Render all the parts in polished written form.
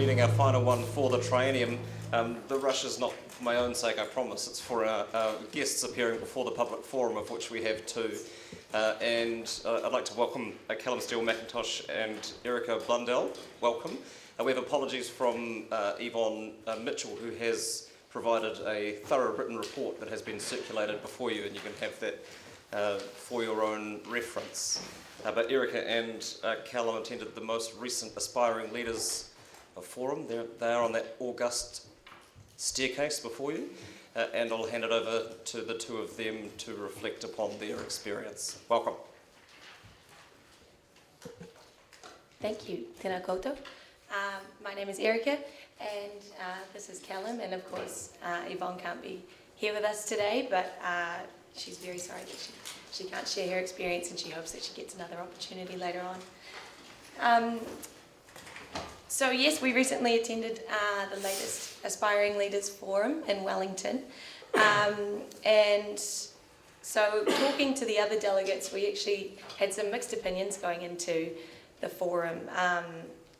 convening our final one for the triennium. The rush is not for my own sake, I promise. It's for our guests appearing before the public forum, of which we have two. I'd like to welcome Callum Steele-McIntosh and Erica Blundell. Welcome. We have apologies from Yvonne Mitchell, who has provided a thorough written report that has been circulated before you, and you can have that for your own reference. But Erica and Callum attended the most recent Aspiring Leaders Forum. They are on that august staircase before you, and I'll hand it over to the two of them to reflect upon their experience. Welcome. Thank you, tēnā koutou. My name is Erica, and this is Callum, and of course Yvonne can't be here with us today, but she's very sorry that she can't share her experience, and she hopes that she gets another opportunity later on. So yes, we recently attended the latest Aspiring Leaders Forum in Wellington, and so talking to the other delegates, we actually had some mixed opinions going into the forum.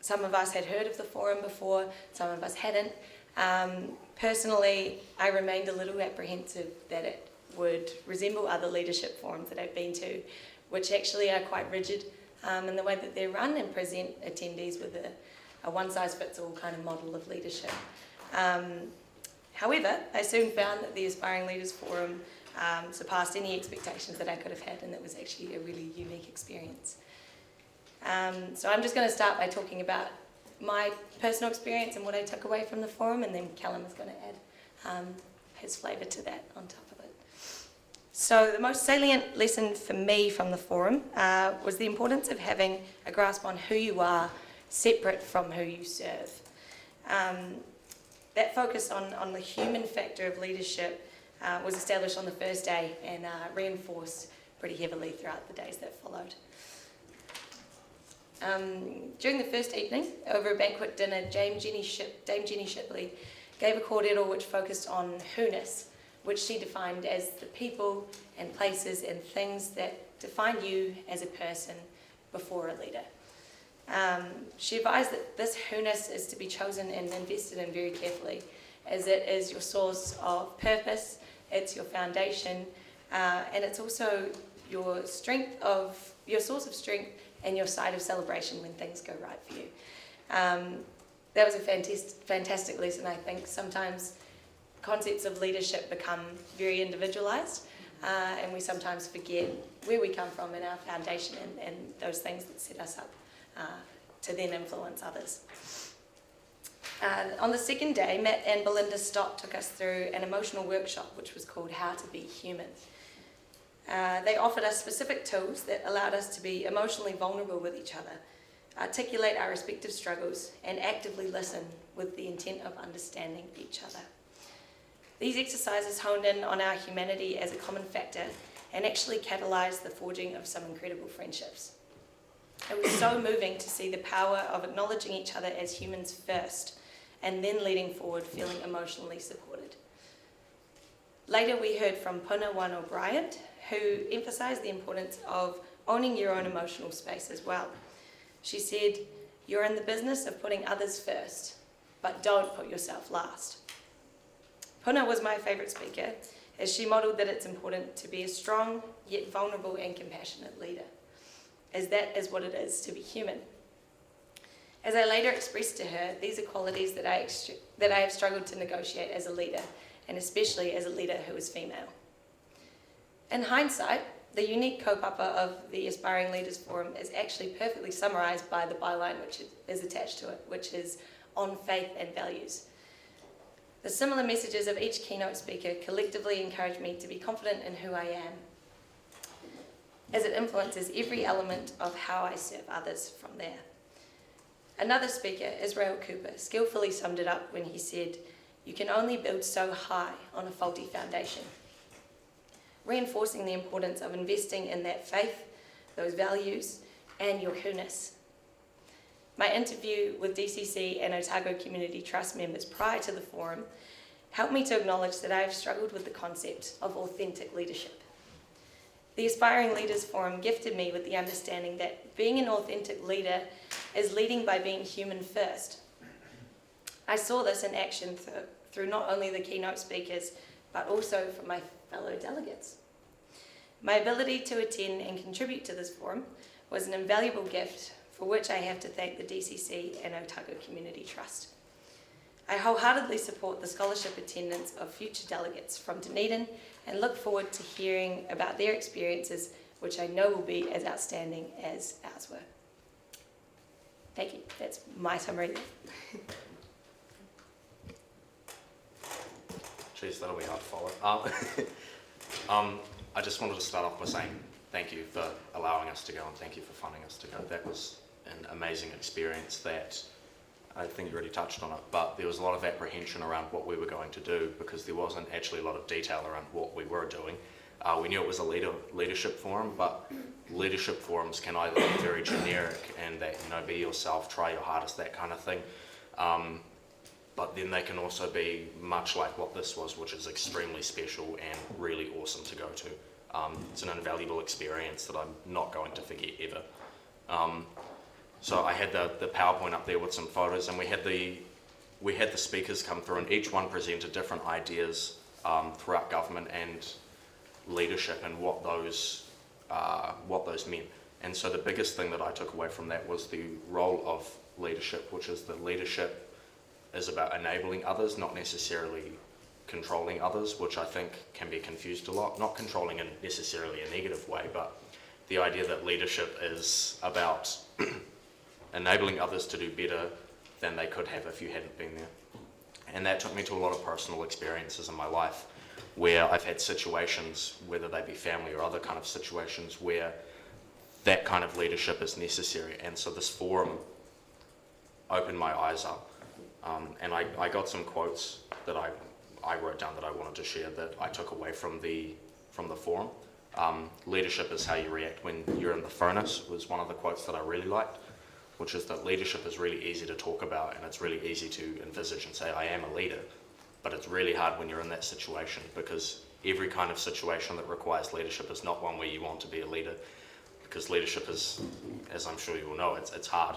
Some of us had heard of the forum before, some of us hadn't. Personally, I remained a little apprehensive that it would resemble other leadership forums that I've been to, which actually are quite rigid in the way that they're run and present attendees with a one-size-fits-all kind of model of leadership. However, I soon found that the Aspiring Leaders Forum surpassed any expectations that I could have had, and it was actually a really unique experience. So I'm just going to start by talking about my personal experience and what I took away from the forum, and then Callum is going to add his flavour to that on top of it. So the most salient lesson for me from the forum was the importance of having a grasp on who you are separate from who you serve. That focus on the human factor of leadership was established on the first day and reinforced pretty heavily throughout the days that followed. During the first evening, over a banquet dinner, Dame Jenny Shipley gave a cordial which focused on who-ness, which she defined as the people and places and things that define you as a person before a leader. She advised that this who-ness is to be chosen and invested in very carefully, as it is your source of purpose, it's your foundation, and it's also your source of strength and your site of celebration when things go right for you. That was a fantastic lesson. I think sometimes concepts of leadership become very individualized, and we sometimes forget where we come from in our foundation and those things that set us up to then influence others. On the second day, Matt and Belinda Stott took us through an emotional workshop which was called How to Be Human. They offered us specific tools that allowed us to be emotionally vulnerable with each other, articulate our respective struggles, and actively listen with the intent of understanding each other. These exercises honed in on our humanity as a common factor and actually catalysed the forging of some incredible friendships. It was so moving to see the power of acknowledging each other as humans first and then leading forward feeling emotionally supported. Later we heard from Puna Wan O'Brien, who emphasised the importance of owning your own emotional space as well. She said, "You're in the business of putting others first, but don't put yourself last." Puna was my favourite speaker, as she modelled that it's important to be a strong, yet vulnerable and compassionate leader, as that is what it is to be human. As I later expressed to her, these are qualities that I have struggled to negotiate as a leader, and especially as a leader who is female. In hindsight, the unique kaupapa of the Aspiring Leaders Forum is actually perfectly summarised by the byline which is attached to it, which is on faith and values. The similar messages of each keynote speaker collectively encourage me to be confident in who I am, as it influences every element of how I serve others from there. Another speaker, Israel Cooper, skillfully summed it up when he said, "You can only build so high on a faulty foundation," reinforcing the importance of investing in that faith, those values, and your who-ness. My interview with DCC and Otago Community Trust members prior to the forum helped me to acknowledge that I have struggled with the concept of authentic leadership. The Aspiring Leaders Forum gifted me with the understanding that being an authentic leader is leading by being human first. I saw this in action through not only the keynote speakers, but also from my fellow delegates. My ability to attend and contribute to this forum was an invaluable gift for which I have to thank the DCC and Otago Community Trust. I wholeheartedly support the scholarship attendance of future delegates from Dunedin and look forward to hearing about their experiences, which I know will be as outstanding as ours were. Thank you. That's my summary. Jeez, that'll be hard to follow. I just wanted to start off by saying thank you for allowing us to go and thank you for funding us to go. That was an amazing experience that I think you already touched on it, but there was a lot of apprehension around what we were going to do because there wasn't actually a lot of detail around what we were doing. We knew it was a leadership forum, but leadership forums can either be very generic and that, be yourself, try your hardest, that kind of thing. But then they can also be much like what this was, which is extremely special and really awesome to go to. It's an invaluable experience that I'm not going to forget ever. So I had the PowerPoint up there with some photos, and we had the speakers come through, and each one presented different ideas throughout government and leadership and what those meant. And so the biggest thing that I took away from that was the role of leadership, which is that leadership is about enabling others, not necessarily controlling others, which I think can be confused a lot. Not controlling in necessarily a negative way, but the idea that leadership is about enabling others to do better than they could have if you hadn't been there. And that took me to a lot of personal experiences in my life where I've had situations, whether they be family or other kind of situations, where that kind of leadership is necessary. And so this forum opened my eyes up. And I got some quotes that I wrote down that I wanted to share that I took away from the forum. Leadership is how you react when you're in the furnace was one of the quotes that I really liked, which is that leadership is really easy to talk about and it's really easy to envisage and say, I am a leader. But it's really hard when you're in that situation because every kind of situation that requires leadership is not one where you want to be a leader because leadership is, as I'm sure you will know, it's hard.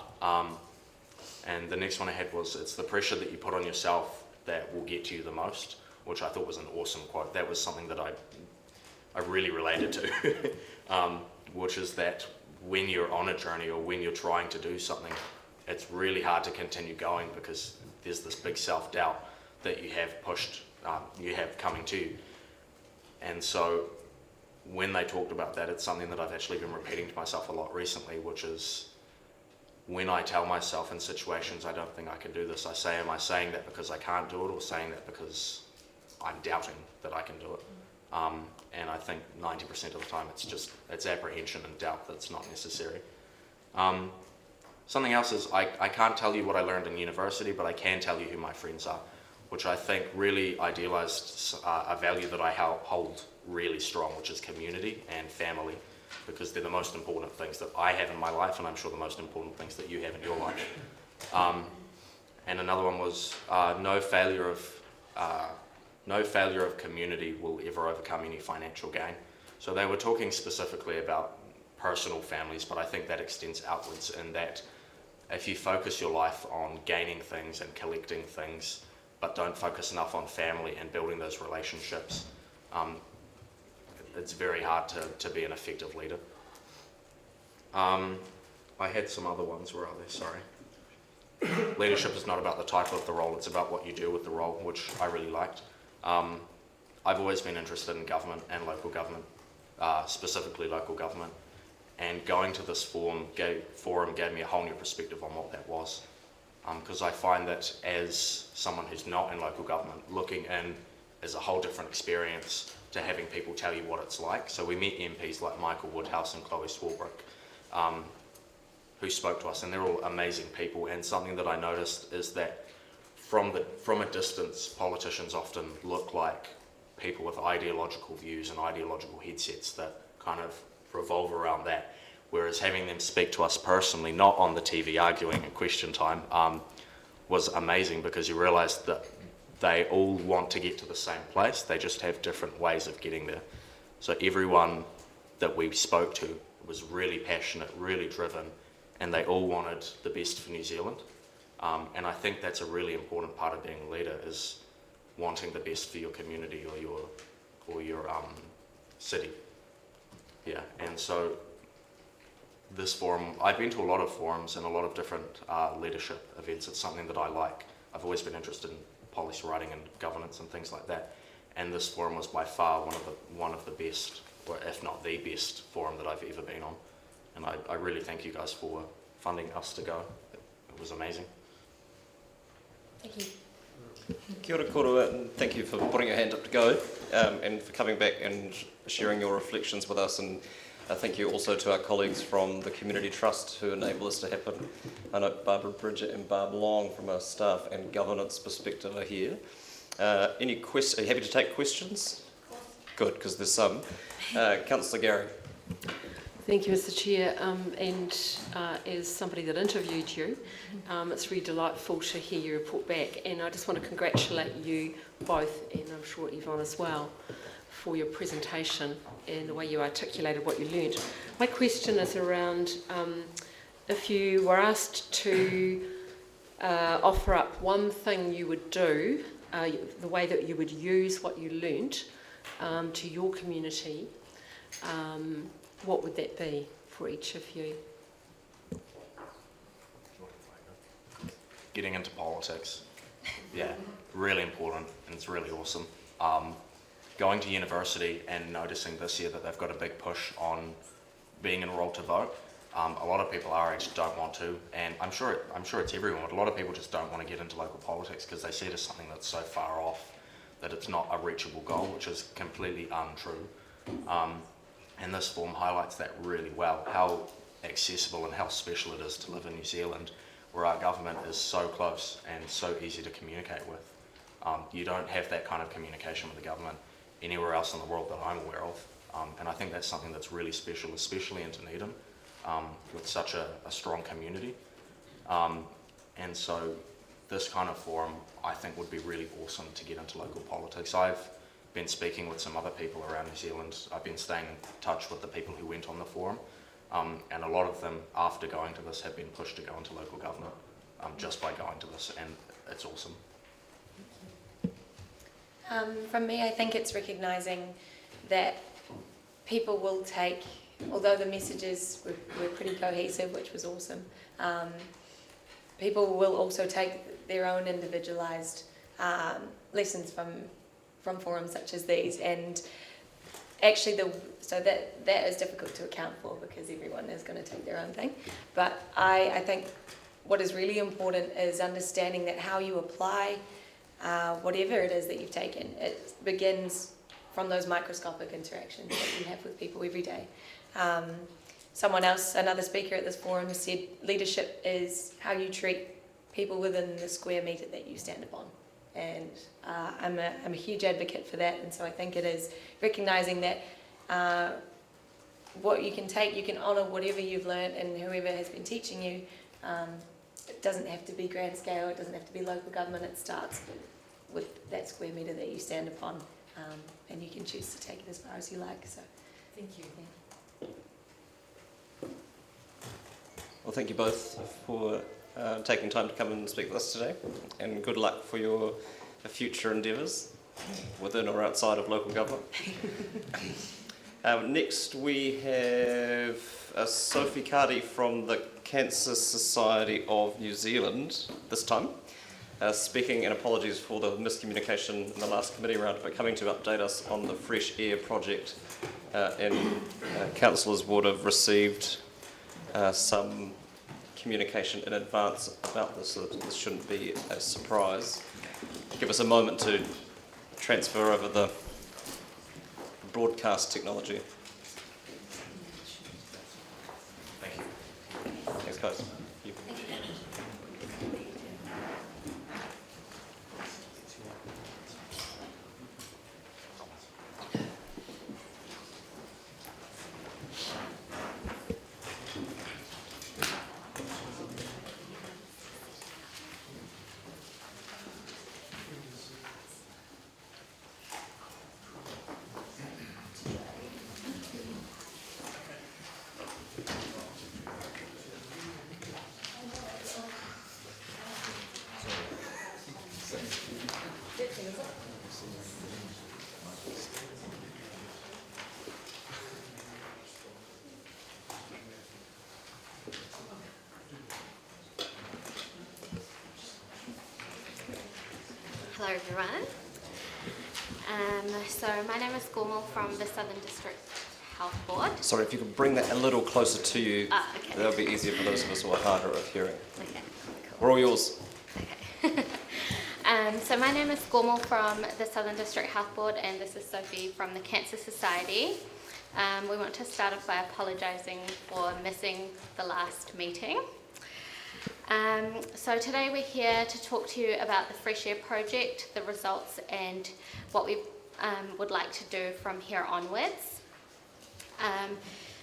And the next one I had was, it's the pressure that you put on yourself that will get to you the most, which I thought was an awesome quote. That was something that I really related to, which is that when you're on a journey or when you're trying to do something, it's really hard to continue going because there's this big self-doubt that you have coming to you. And so when they talked about that, it's something that I've actually been repeating to myself a lot recently, which is when I tell myself in situations I don't think I can do this, I say, am I saying that because I can't do it or saying that because I'm doubting that I can do it? And I think 90% of the time it's apprehension and doubt that's not necessary. Something else is I can't tell you what I learned in university, but I can tell you who my friends are, which I think really idealized a value that I hold really strong, which is community and family, because they're the most important things that I have in my life, and I'm sure the most important things that you have in your life. And another one was no failure of community will ever overcome any financial gain. So they were talking specifically about personal families, but I think that extends outwards in that if you focus your life on gaining things and collecting things, but don't focus enough on family and building those relationships, it's very hard to be an effective leader. I had some other ones, where are they? Sorry. Leadership is not about the title of the role, it's about what you do with the role, which I really liked. I've always been interested in government and local government, specifically local government, and going to this forum gave me a whole new perspective on what that was. Because I find that as someone who's not in local government, looking in is a whole different experience to having people tell you what it's like. So we met MPs like Michael Woodhouse and Chloe Swarbrick, who spoke to us, and they're all amazing people. And something that I noticed is that from a distance, politicians often look like people with ideological views and ideological headsets that kind of revolve around that. Whereas having them speak to us personally, not on the TV arguing at question time, was amazing, because you realised that they all want to get to the same place, they just have different ways of getting there. So everyone that we spoke to was really passionate, really driven, and they all wanted the best for New Zealand. And I think that's a really important part of being a leader, is wanting the best for your community or your city. Yeah, and so this forum, I've been to a lot of forums and a lot of different leadership events. It's something that I like. I've always been interested in policy writing and governance and things like that. And this forum was by far one of the best, or if not the best forum that I've ever been on. And I really thank you guys for funding us to go. It was amazing. Thank you. Kia ora koutou, and thank you for putting your hand up to go, and for coming back and sharing your reflections with us. And thank you also to our colleagues from the Community Trust who enable this to happen. I know Barbara Bridget and Barb Long from a staff and governance perspective are here. Are you happy to take questions? Good, because there's some. Councillor Gary. Thank you, Mr. Chair. As somebody that interviewed you, it's really delightful to hear your report back. And I just want to congratulate you both, and I'm sure Yvonne as well, for your presentation and the way you articulated what you learned. My question is around if you were asked to offer up one thing you would do, the way that you would use what you learnt to your community, what would that be for each of you? Getting into politics, yeah, really important, and it's really awesome. Going to university and noticing this year that they've got a big push on being enrolled to vote. A lot of people our age don't want to, and I'm sure it's everyone, but a lot of people just don't want to get into local politics because they see it as something that's so far off that it's not a reachable goal, which is completely untrue. And this form highlights that really well, how accessible and how special it is to live in New Zealand, where our government is so close and so easy to communicate with. You don't have that kind of communication with the government anywhere else in the world that I'm aware of. And I think that's something that's really special, especially in Dunedin, with such a strong community. And so this kind of forum, I think, would be really awesome to get into local politics. I've been speaking with some other people around New Zealand. I've been staying in touch with the people who went on the forum, and a lot of them, after going to this, have been pushed to go into local government just by going to this, and it's awesome. From me, I think it's recognising that people will take, although the messages were pretty cohesive, which was awesome, people will also take their own individualised lessons from forums such as these, and actually so that is difficult to account for because everyone is going to take their own thing. But I think what is really important is understanding that how you apply whatever it is that you've taken, it begins from those microscopic interactions that you have with people every day. Someone else, another speaker at this forum, said leadership is how you treat people within the square metre that you stand upon. And I'm a huge advocate for that, and so I think it is recognising that what you can take, you can honour whatever you've learned and whoever has been teaching you. It doesn't have to be grand scale, it doesn't have to be local government, it starts with that square metre that you stand upon, and you can choose to take it as far as you like. So, Thank you. Yeah. Well, thank you both for taking time to come and speak with us today, and good luck for your future endeavours within or outside of local government. Next we have Sophie Cardy from the Cancer Society of New Zealand this time, speaking, and apologies for the miscommunication in the last committee round, but coming to update us on the Fresh Air project, and councillors would have received some communication in advance about this, so that this shouldn't be a surprise. Give us a moment to transfer over the broadcast technology. Thank you. Thanks, guys. You. Hello everyone. So my name is Gormal from the Southern District Health Board. Sorry, if you could bring that a little closer to you, Okay. that would be easier for those of us who are harder of hearing. Okay, cool. We're all yours. Okay. So my name is Gormal from the Southern District Health Board, and this is Sophie from the Cancer Society. We want to start off by apologising for missing the last meeting. So today we're here to talk to you about the Fresh Air project, the results, and what we would like to do from here onwards.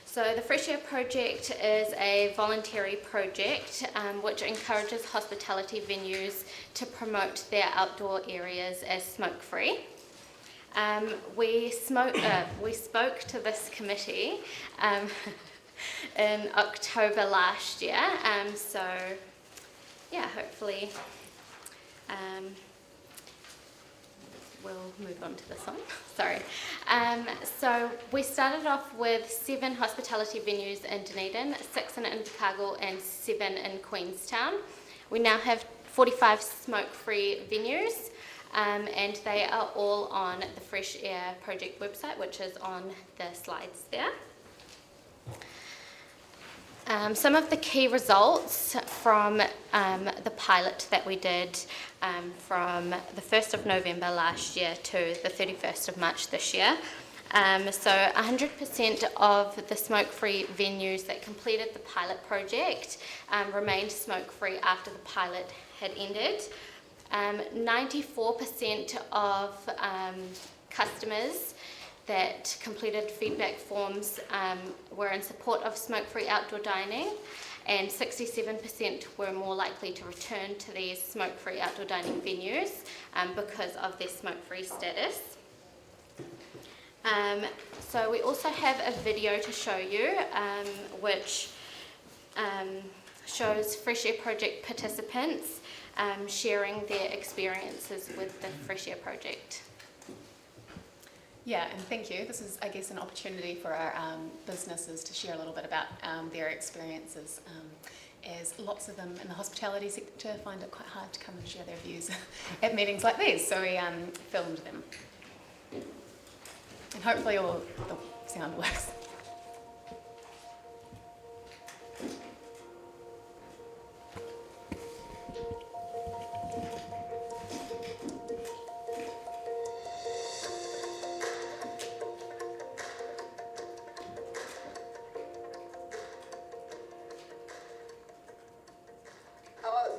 So the Fresh Air project is a voluntary project which encourages hospitality venues to promote their outdoor areas as smoke-free. We spoke to this committee in October last year, so yeah, hopefully we'll move on to this one. Sorry. So we started off with 7 hospitality venues in Dunedin, 6 in Invercargill and 7 in Queenstown. We now have 45 smoke-free venues, and they are all on the Fresh Air project website, which is on the slides there. Some of the key results from the pilot that we did from the 1st of November last year to the 31st of March this year. So 100% of the smoke-free venues that completed the pilot project remained smoke-free after the pilot had ended. 94% of customers that completed feedback forms were in support of smoke-free outdoor dining, and 67% were more likely to return to these smoke-free outdoor dining venues because of their smoke-free status. So we also have a video to show you which shows Fresh Air project participants sharing their experiences with the Fresh Air project. Yeah, and thank you. This is, I guess, an opportunity for our businesses to share a little bit about their experiences, as lots of them in the hospitality sector find it quite hard to come and share their views at meetings like these, so we filmed them. And hopefully all the sound works.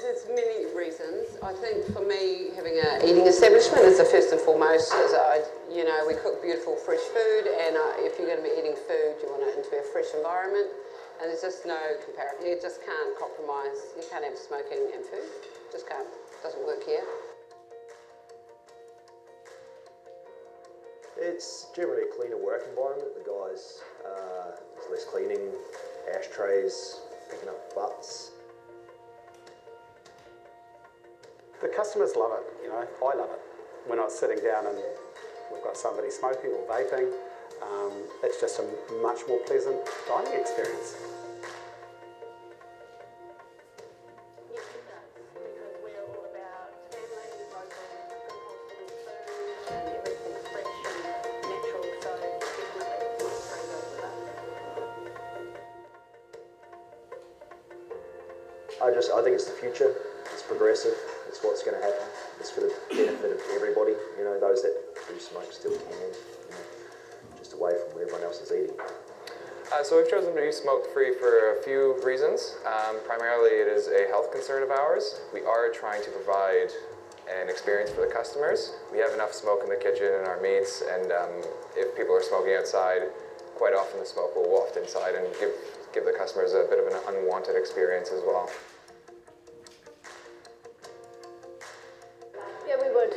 There's many reasons. I think for me, having an eating establishment is the first and foremost. We cook beautiful fresh food, and if you're going to be eating food, you want it into a fresh environment. And there's just no comparison. You just can't compromise. You can't have smoking and food. Just can't. Doesn't work here. It's generally a cleaner work environment. The guys, there's less cleaning, ashtrays, picking up butts. The customers love it, I love it. We're not sitting down and we've got somebody smoking or vaping. It's just a much more pleasant dining experience. Yes, it does, because we're all about family, local, good food, and everything's fresh and natural, so definitely smoke-free goes with us. I think it's the future. It's progressive. It's what's going to happen. It's for the benefit of everybody. Those that do smoke still can. Just away from where everyone else is eating. So we've chosen to be smoke-free for a few reasons. Primarily, it is a health concern of ours. We are trying to provide an experience for the customers. We have enough smoke in the kitchen and our meats, and if people are smoking outside, quite often the smoke will waft inside and give the customers a bit of an unwanted experience as well. Yeah, we would.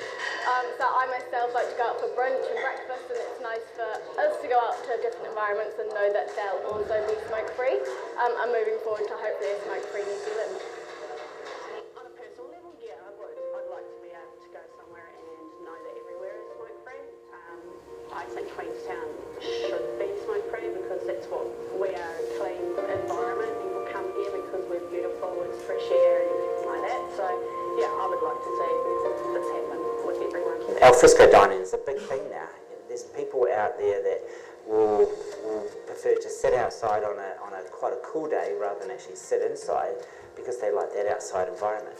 So I myself like to go out for brunch and breakfast, and it's nice for us to go out to different environments and know that they'll also be smoke-free. I'm moving forward to hopefully a smoke-free New Zealand. On a personal level, yeah, I would. I'd like to be able to go I think Queenstown should be smoke-free because that's what we are, a clean environment. People come here because we're beautiful, it's fresh air and everything like that. So yeah, I would like to see this happen with everyone. Alfresco dining is a big thing now. There's people out there that will prefer to sit outside on a quite a cool day rather than actually sit inside because they like that outside environment.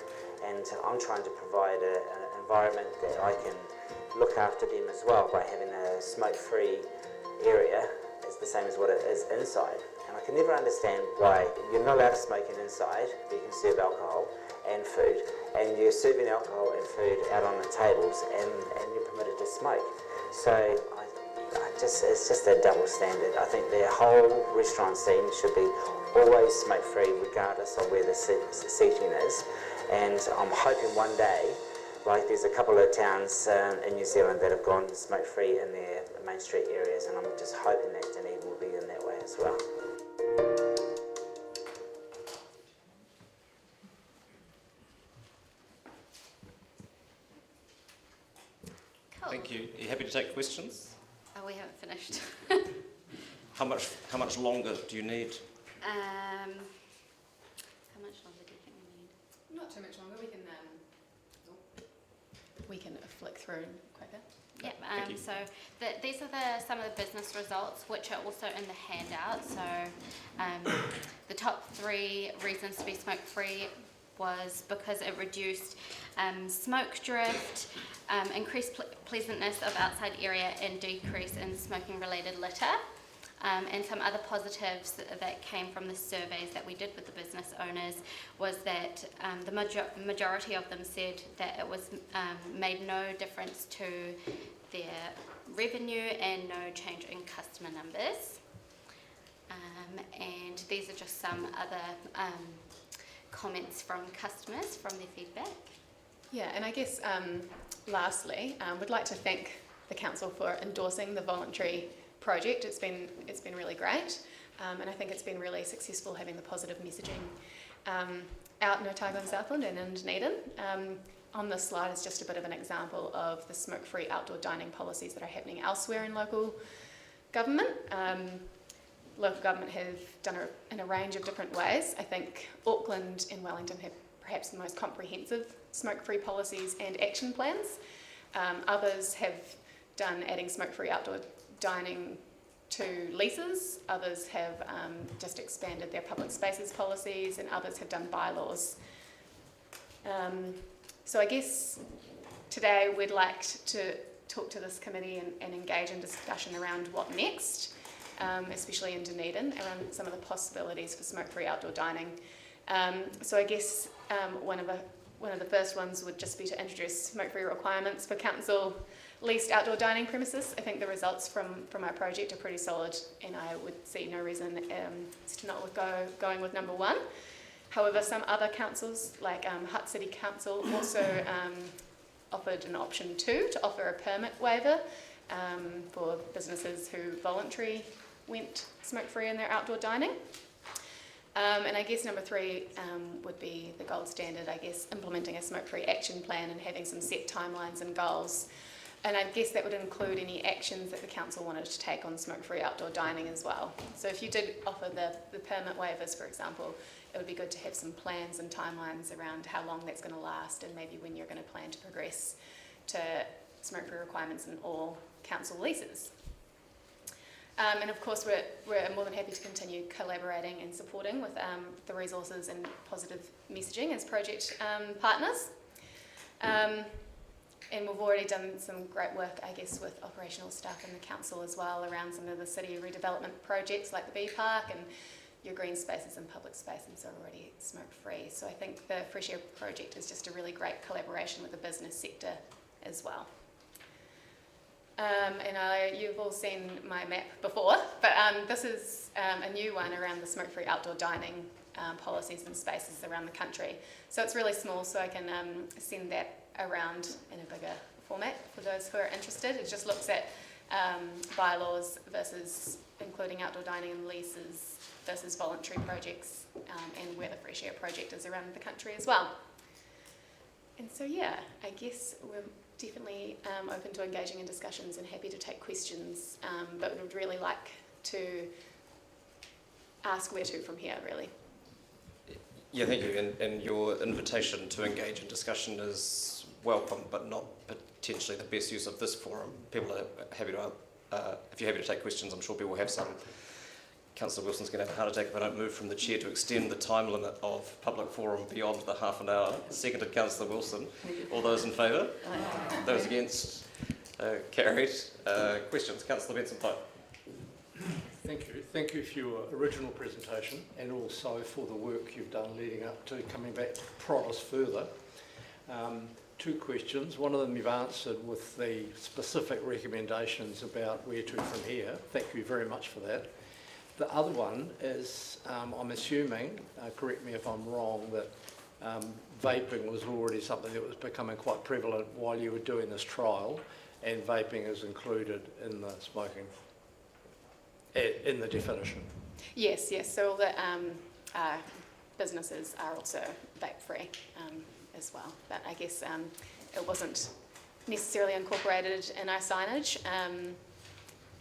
And I'm trying to provide an environment that I can look after them as well by having a smoke-free area. It's the same as what it is inside. And I can never understand why you're not allowed to smoke inside, but you can serve alcohol and food, and you're serving alcohol and food out on the tables and you're permitted to smoke. So it's just a double standard. I think the whole restaurant scene should be always smoke-free regardless of where the seating is. And I'm hoping one day, like there's a couple of towns in New Zealand that have gone smoke-free in their main street areas, and I'm just hoping that Dunedin will be in that way as well. Cool. Thank you. Are you happy to take questions? Oh, we haven't finished. How much longer do you need? How much longer do you think we need? Not too much longer. We can flick through quicker. Yep, Thank you. so these are some of the business results, which are also in the handout. So the top 3 reasons to be smoke-free was because it reduced smoke drift, increased pleasantness of outside area, and decrease in smoking-related litter. And some other positives that came from the surveys that we did with the business owners was that the majority of them said that it was made no difference to their revenue and no change in customer numbers. And these are just some other comments from customers from their feedback. Yeah, and I guess lastly, we'd like to thank the council for endorsing the voluntary project. It's been really great, and I think it's been really successful having the positive messaging out in Otago and Southland and in Dunedin. On this slide is just a bit of an example of the smoke-free outdoor dining policies that are happening elsewhere in local government. Local government have done it in a range of different ways. I think Auckland and Wellington have perhaps the most comprehensive smoke-free policies and action plans. Others have done adding smoke-free outdoor dining to leases, others have just expanded their public spaces policies, and others have done bylaws. So I guess today we'd like to talk to this committee and engage in discussion around what next, especially in Dunedin, around some of the possibilities for smoke-free outdoor dining. So I guess one of the first ones would just be to introduce smoke-free requirements for council leased outdoor dining premises. I think the results from our project are pretty solid, and I would see no reason to not going with number 1. However, some other councils, like Hutt City Council, also offered an option 2 to offer a permit waiver for businesses who voluntarily went smoke-free in their outdoor dining. And I guess number 3 would be the gold standard, I guess, implementing a smoke-free action plan and having some set timelines and goals. And I guess that would include any actions that the council wanted to take on smoke-free outdoor dining as well. So if you did offer the permit waivers, for example, it would be good to have some plans and timelines around how long that's going to last and maybe when you're going to plan to progress to smoke-free requirements in all council leases. And of course, we're more than happy to continue collaborating and supporting with the resources and positive messaging as project partners. And we've already done some great work, I guess, with operational staff in the council as well around some of the city redevelopment projects like the Bee Park, and your green spaces and public spaces are already smoke-free. So I think the Fresh Air project is just a really great collaboration with the business sector as well. And you've all seen my map before, but this is a new one around the smoke-free outdoor dining policies and spaces around the country. So it's really small, so I can send that around in a bigger format for those who are interested. It just looks at bylaws versus including outdoor dining and leases versus voluntary projects, and where the Fresh Air project is around the country as well. And so yeah, I guess we're definitely open to engaging in discussions and happy to take questions, but would really like to ask where to from here, really. Yeah, thank you. And your invitation to engage in discussion is welcome, but not potentially the best use of this forum. People are happy to, if you're happy to take questions, I'm sure people will have some. Councillor Wilson's going to have a heart attack if I don't move from the chair to extend the time limit of public forum beyond the half an hour. Seconded, Councillor Wilson. All those in favour? Those against? Carried. Questions? Councillor Benson-Pope. Thank you. Thank you for your original presentation and also for the work you've done leading up to coming back to prod us further. Two questions. One of them you've answered with the specific recommendations about where to from here. Thank you very much for that. The other one is, I'm assuming, correct me if I'm wrong, that vaping was already something that was becoming quite prevalent while you were doing this trial, and vaping is included in the smoking, in the definition. Yes, yes. So all the businesses are also vape-free as well. But I guess it wasn't necessarily incorporated in our signage,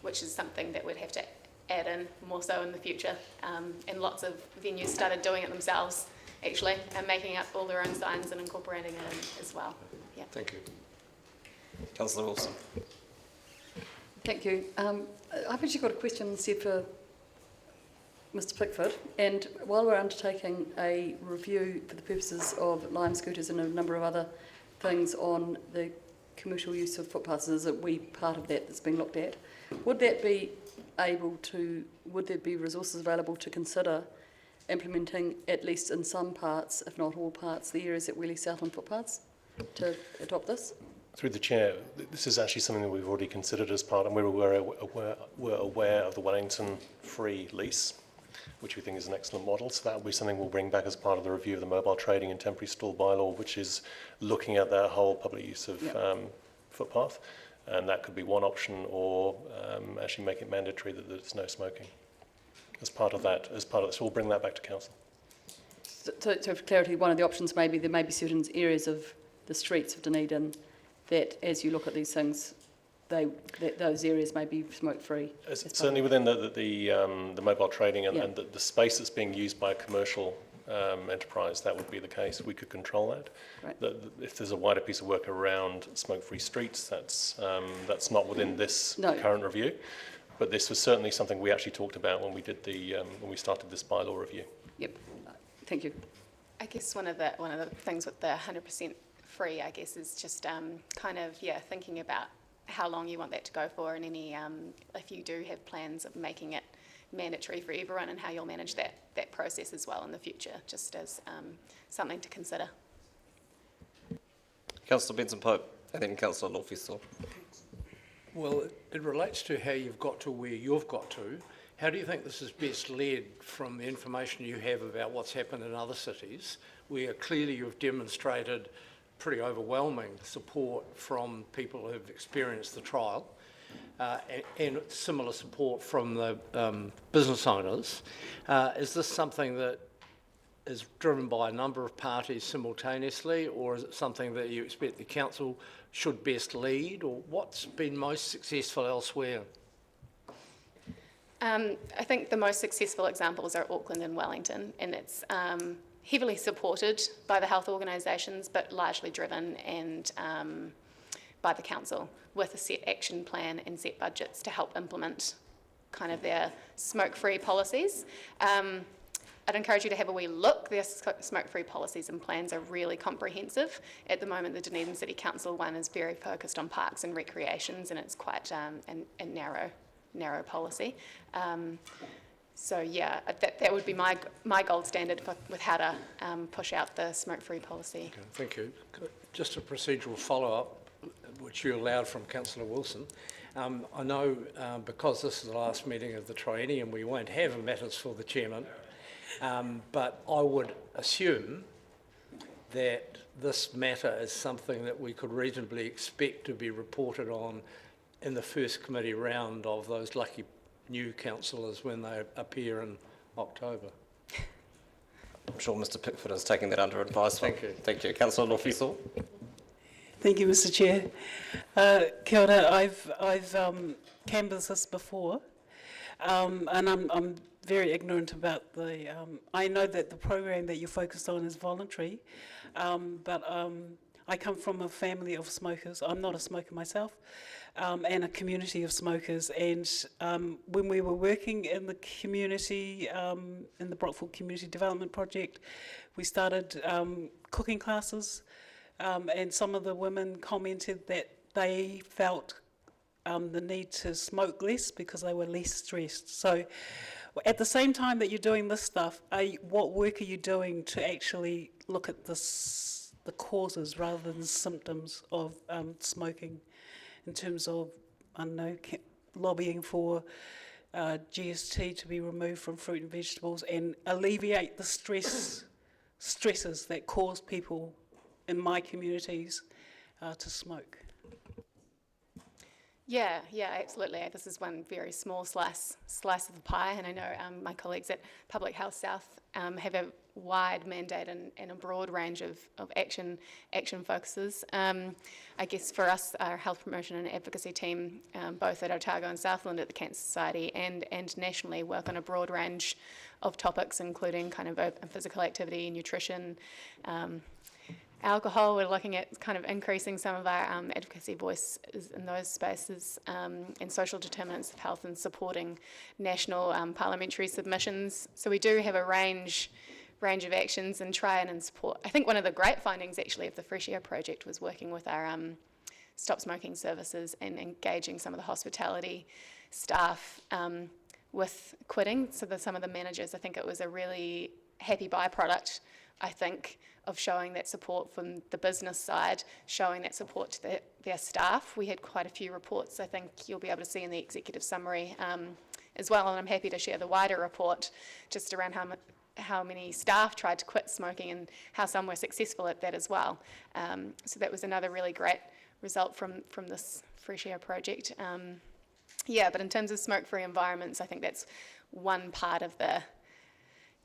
which is something that we'd have to add in more so in the future. And lots of venues started doing it themselves, actually, and making up all their own signs and incorporating it in as well. Yeah. Thank you. Councillor Wilson. Thank you. I've actually got a question set for Mr Pickford, and while we're undertaking a review for the purposes of lime scooters and a number of other things on the commercial use of footpaths, is a wee part of that that's being looked at, would there be resources available to consider implementing, at least in some parts, if not all parts, the areas at Wheelie South on footpaths to adopt this? Through the chair, this is actually something that we've already considered as part, and we're aware of the Wellington free lease, which we think is an excellent model. So that will be something we'll bring back as part of the review of the mobile trading and temporary stall bylaw, which is looking at that whole public use of footpath. And that could be one option, or actually make it mandatory that there's no smoking. As part of that, so we'll bring that back to council. So for clarity, one of the options may be there may be certain areas of the streets of Dunedin that, as you look at these things, those areas may be smoke-free. Certainly within the mobile trading and the space that's being used by a commercial enterprise, that would be the case. We could control that. Right. If there's a wider piece of work around smoke-free streets, that's not within this current review. But this was certainly something we actually talked about when we did when we started this bylaw review. Yep. Thank you. I guess one of the things with the 100% free, I guess, is just thinking about how long you want that to go for, and any if you do have plans of making it mandatory for everyone, and how you'll manage that process as well in the future, just as something to consider. Councillor Benson-Pope, and then Councillor Lawfisel. Well, it relates to how you've got to where you've got to. How do you think this is best led from the information you have about what's happened in other cities, where clearly you've demonstrated pretty overwhelming support from people who have experienced the trial, and similar support from the business owners? Is this something that is driven by a number of parties simultaneously, or is it something that you expect the council should best lead, or what's been most successful elsewhere? I think the most successful examples are Auckland and Wellington, and it's heavily supported by the health organisations, but largely driven and by the council, with a set action plan and set budgets to help implement kind of their smoke-free policies. I'd encourage you to have a wee look. Their smoke-free policies and plans are really comprehensive. At the moment, the Dunedin City Council one is very focused on parks and recreations, and it's quite a narrow policy. So yeah, that would be my gold standard with how to push out the smoke-free policy. Okay, thank you. Just a procedural follow-up, which you allowed from Councillor Wilson. I know because this is the last meeting of the triennium, we won't have matters for the chairman, but I would assume that this matter is something that we could reasonably expect to be reported on in the first committee round of those lucky new councillors when they appear in October. I'm sure Mr Pickford is taking that under advisement. Thank you. Thank you. Councillor Lawfisel. Thank you, Mr. Chair. Kia ora, I've canvassed this before, and I'm very ignorant about the. I know that the program that you focused on is voluntary, but I come from a family of smokers. I'm not a smoker myself, and a community of smokers. And when we were working in the community, in the Brockville Community Development Project, we started cooking classes. And some of the women commented that they felt the need to smoke less because they were less stressed. So at the same time that you're doing this stuff, what work are you doing to actually look at the causes rather than symptoms of smoking, in terms of, I don't know, lobbying for GST to be removed from fruit and vegetables and alleviate the stresses that cause people in my communities to smoke? Yeah, absolutely. This is one very small slice of the pie, and I know my colleagues at Public Health South have a wide mandate and a broad range of action focuses. I guess for us, our health promotion and advocacy team, both at Otago and Southland at the Cancer Society and nationally, work on a broad range of topics, including kind of physical activity, nutrition, alcohol. We're looking at kind of increasing some of our advocacy voice in those spaces, and social determinants of health, and supporting national parliamentary submissions. So we do have a range of actions and try and support. I think one of the great findings actually of the Fresh Air project was working with our stop smoking services and engaging some of the hospitality staff with quitting. So some of the managers, I think it was a really happy byproduct, I think, of showing that support from the business side, showing that support to their staff. We had quite a few reports, I think you'll be able to see in the executive summary as well, and I'm happy to share the wider report just around how many staff tried to quit smoking and how some were successful at that as well. So that was another really great result from this Fresh Air project. But in terms of smoke-free environments, I think that's one part of the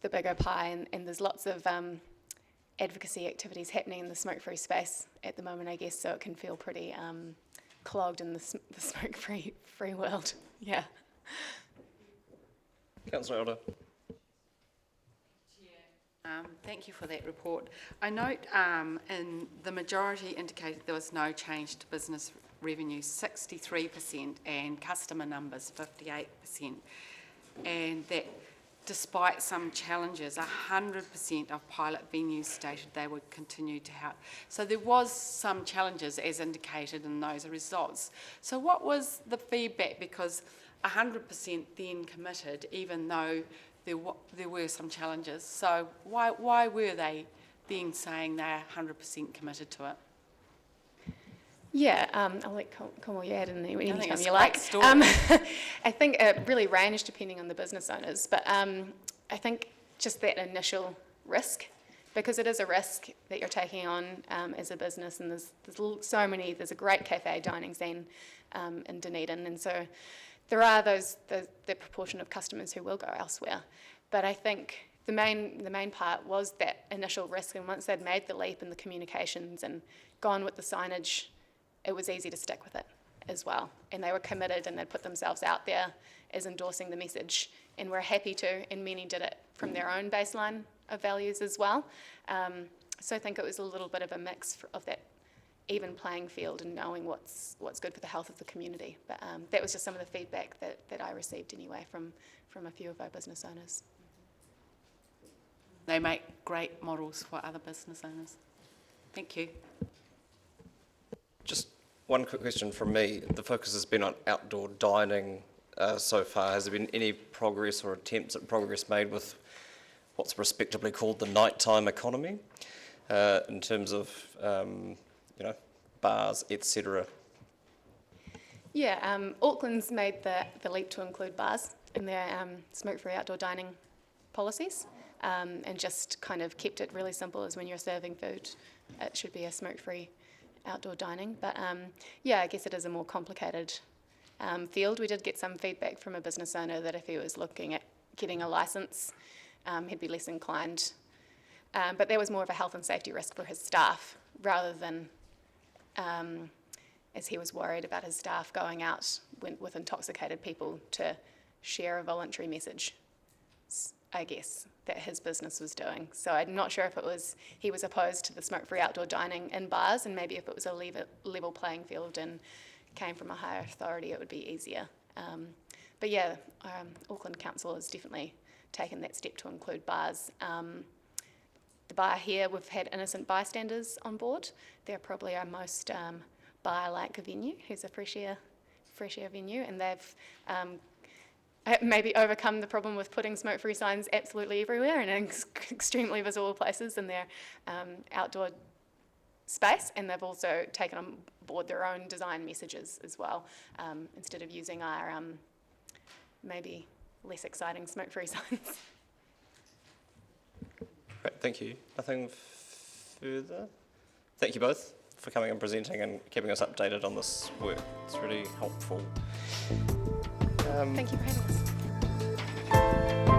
bigger pie, and there's lots of advocacy activities happening in the smoke-free space at the moment, I guess, so it can feel pretty clogged in the smoke-free world. Yeah. Councillor Elder. Thank you for that report. I note in the majority indicated there was no change to business revenue, 63%, and customer numbers, 58%, and that despite some challenges, 100% of pilot venues stated they would continue to help. So there was some challenges as indicated in those results. So what was the feedback? Because 100% then committed, even though there were some challenges. So why were they then saying they're 100% committed to it? Yeah, I'll let Cornwall add in there anytime you like. I think it really ranged depending on the business owners, but I think just that initial risk, because it is a risk that you're taking on as a business, and there's a great cafe dining scene in Dunedin, and so there are the proportion of customers who will go elsewhere. But I think the main part was that initial risk, and once they'd made the leap in the communications and gone with the signage, it was easy to stick with it as well. And they were committed, and they'd put themselves out there as endorsing the message, and were happy to, and many did it from their own baseline of values as well. So I think it was a little bit of a mix of that even playing field and knowing what's good for the health of the community. But that was just some of the feedback that I received anyway from a few of our business owners. They make great models for other business owners. Thank you. Just one quick question from me. The focus has been on outdoor dining so far. Has there been any progress or attempts at progress made with what's respectably called the nighttime economy in terms of bars, etc.? Yeah, Auckland's made the leap to include bars in their smoke-free outdoor dining policies, and just kind of kept it really simple, as when you're serving food, it should be a smoke-free outdoor dining. But I guess it is a more complicated field. We did get some feedback from a business owner that if he was looking at getting a licence, he'd be less inclined. But there was more of a health and safety risk for his staff rather than as he was worried about his staff going out with intoxicated people to share a voluntary message, I guess, that his business was doing. So I'm not sure if it was he was opposed to the smoke-free outdoor dining in bars, and maybe if it was a level playing field and came from a higher authority, it would be easier. But yeah, Auckland Council has definitely taken that step to include bars. The bar here, we've had innocent bystanders on board. They're probably our most bar-like venue, who's a fresh air venue, and they've maybe overcome the problem with putting smoke-free signs absolutely everywhere and in extremely visible places in their outdoor space, and they've also taken on board their own design messages as well, instead of using our maybe less exciting smoke-free signs. Great, thank you. Nothing further? Thank you both for coming and presenting and keeping us updated on this work. It's really helpful. Thank you for having us.